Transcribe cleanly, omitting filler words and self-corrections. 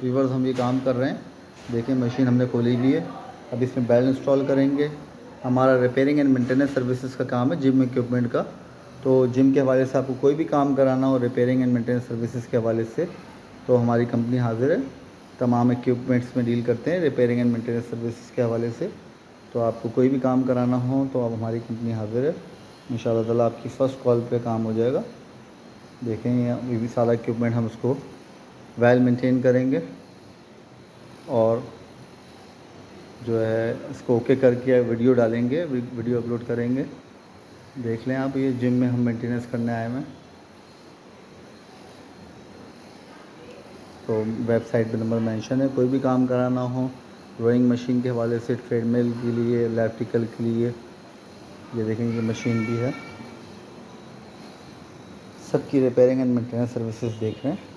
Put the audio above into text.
Viewers हम ये काम कर रहे हैं। देखिए मशीन हमने खोली हुई है। अब इसमें बेल्ट इंस्टॉल करेंगे। हमारा रिपेयरिंग एंड मेंटेनेंस सर्विसेज का काम है, जिम इक्विपमेंट का। तो जिम के हवाले से आपको कोई भी काम कराना हो रिपेयरिंग एंड मेंटेनेंस सर्विसेज के हवाले से, तो हमारी कंपनी हाज़िर है। तमाम इक्विपमेंट्स में डील करते हैं रिपेयरिंग एंड मेंटेनेंस सर्विसेज के हवाले से। तो आपको कोई भी काम कराना हो तो अब हमारी कंपनी हाज़िर है। इंशाअल्लाह ताला आपकी फ़र्स्ट कॉल पे काम हो जाएगा। देखें ये भी सारा इक्विपमेंट हम उसको वेल मेंटेन करेंगे और जो है इसको ओके करके वीडियो डालेंगे, वीडियो अपलोड करेंगे। देख लें आप, ये जिम में हम मेंटेनेंस करने आए हैं। तो वेबसाइट पे नंबर मेंशन है। कोई भी काम कराना हो रोइंग मशीन के हवाले से, ट्रेडमिल के लिए, इलेक्ट्रिकल के लिए, ये देखें ये मशीन भी है। सबकी रिपेयरिंग एंड मेंटेनेंस सर्विसेज देख रहे हैं।